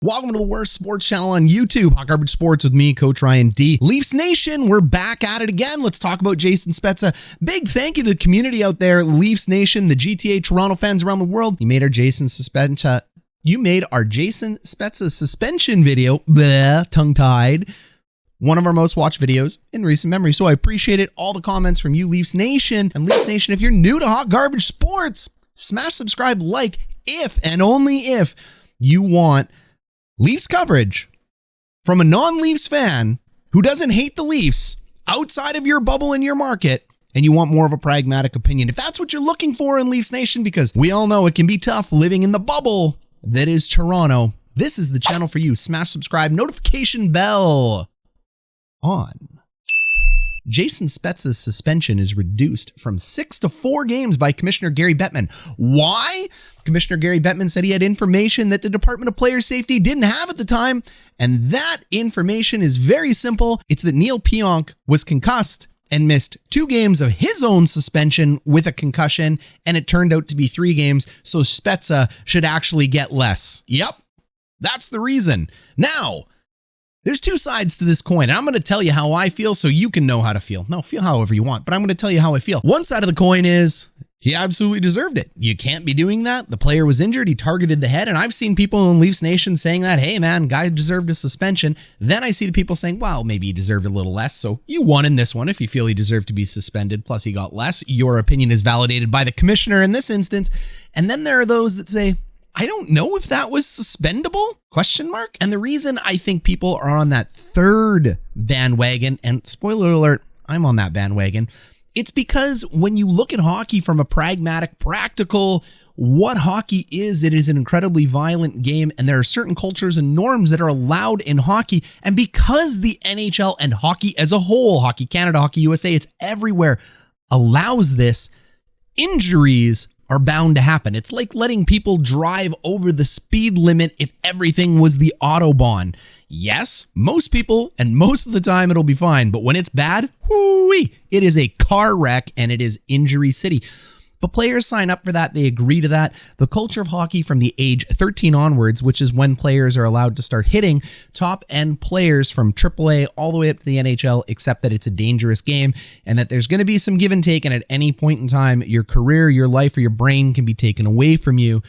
Welcome to the worst sports channel on YouTube, Hot Garbage Sports with me, Coach Ryan D. Leafs Nation, we're back at it again. Let's talk about Jason Spezza. Big thank you to the community out there, Leafs Nation, the GTA Toronto fans around the world. You made our Jason Spezza suspension video, tongue-tied, one of our most watched videos in recent memory. So I appreciate it. All the comments from you, Leafs Nation. And Leafs Nation, if you're new to Hot Garbage Sports, smash subscribe, like, if and only if you want Leafs coverage from a non-Leafs fan who doesn't hate the Leafs outside of your bubble in your market, and you want more of a pragmatic opinion. If that's what you're looking for in Leafs Nation, because we all know it can be tough living in the bubble that is Toronto, this is the channel for you. Smash subscribe, notification bell on. Jason Spezza's suspension is reduced from 6 to 4 games by Commissioner Gary Bettman. Why? Commissioner Gary Bettman said he had information that the Department of Player Safety didn't have at the time, and that information is very simple. It's that Neal Pionk was concussed and missed 2 games of his own suspension with a concussion, and it turned out to be 3 games, so Spezza should actually get less. Yep, that's the reason. Now, there's 2 sides to this coin, and I'm going to tell you how I feel so you can know how to feel. No, feel however you want, but I'm going to tell you how I feel. One side of the coin is he absolutely deserved it. You can't be doing that. The player was injured. He targeted the head, and I've seen people in Leafs Nation saying that, hey, man, guy deserved a suspension. Then I see the people saying, well, maybe he deserved a little less, so you won in this one if you feel he deserved to be suspended, plus he got less. Your opinion is validated by the commissioner in this instance. And then there are those that say, I don't know if that was suspendable? ? And the reason I think people are on that third bandwagon, and spoiler alert, I'm on that bandwagon, it's because when you look at hockey from a pragmatic, practical, what hockey is, it is an incredibly violent game, and there are certain cultures and norms that are allowed in hockey. And because the NHL and hockey as a whole, Hockey Canada, Hockey USA, it's everywhere, allows this, injuries are bound to happen. It's like letting people drive over the speed limit if everything was the Autobahn. Yes, most people and most of the time it'll be fine, but when it's bad, whoo-wee, it is a car wreck and it is injury city. But players sign up for that. They agree to that. The culture of hockey from the age 13 onwards, which is when players are allowed to start hitting top end players from AAA all the way up to the NHL, except that it's a dangerous game and that there's going to be some give and take. And at any point in time, your career, your life, or your brain can be taken away from you.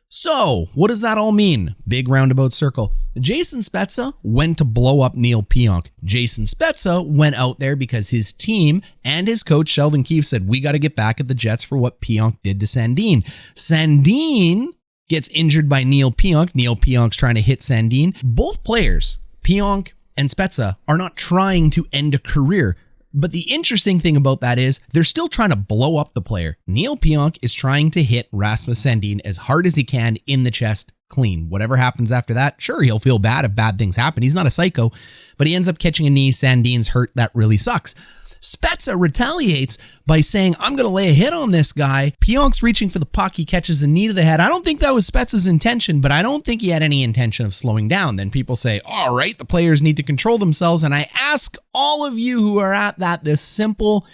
So what does that all mean? Big roundabout circle. Jason Spezza went to blow up Neal Pionk. Jason Spezza went out there because his team and his coach Sheldon Keefe said, we got to get back at the Jets for what Pionk did to Sandin. Sandin gets injured by Neal Pionk. Neal Pionk's trying to hit Sandin. Both players, Pionk and Spezza, are not trying to end a career. But the interesting thing about that is they're still trying to blow up the player. Neal Pionk is trying to hit Rasmus Sandin as hard as he can in the chest, clean. Whatever happens after that, sure, he'll feel bad if bad things happen. He's not a psycho, but he ends up catching a knee. Sandin's hurt. That really sucks. Spezza retaliates by saying, I'm going to lay a hit on this guy. Pionk's reaching for the puck. He catches a knee to the head. I don't think that was Spezza's intention, but I don't think he had any intention of slowing down. Then people say, all right, the players need to control themselves. And I ask all of you who are at that this simple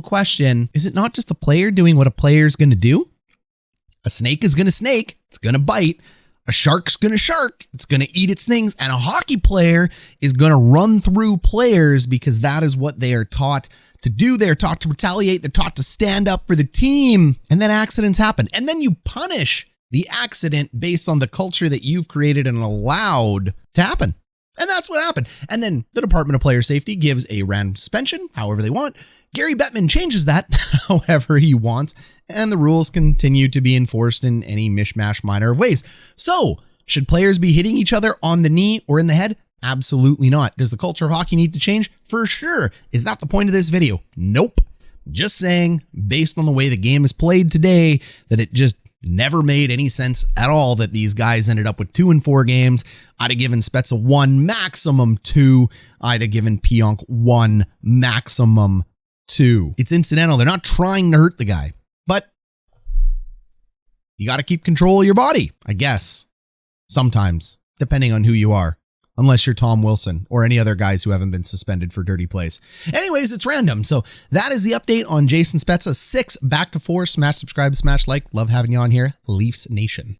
question. Is it not just the player doing what a player is going to do? A snake is going to snake. It's going to bite. A shark's going to shark. It's going to eat its things. And a hockey player is going to run through players because that is what they are taught to do. They're taught to retaliate. They're taught to stand up for the team. And then accidents happen. And then you punish the accident based on the culture that you've created and allowed to happen. And that's what happened. And then the Department of Player Safety gives a random suspension, however they want. Gary Bettman changes that however he wants, and the rules continue to be enforced in any mishmash minor of ways. So, should players be hitting each other on the knee or in the head? Absolutely not. Does the culture of hockey need to change? For sure. Is that the point of this video? Nope. Just saying, based on the way the game is played today, that it just never made any sense at all that these guys ended up with 2 and 4 games. I'd have given Spezza 1, maximum 2. I'd have given Pionk 1, maximum 2. It's incidental. They're not trying to hurt the guy, but you got to keep control of your body, I guess. Sometimes, depending on who you are. Unless you're Tom Wilson or any other guys who haven't been suspended for dirty plays. Anyways, it's random. So that is the update on Jason Spezza. 6 back to 4. Smash subscribe, smash like. Love having you on here. Leafs Nation.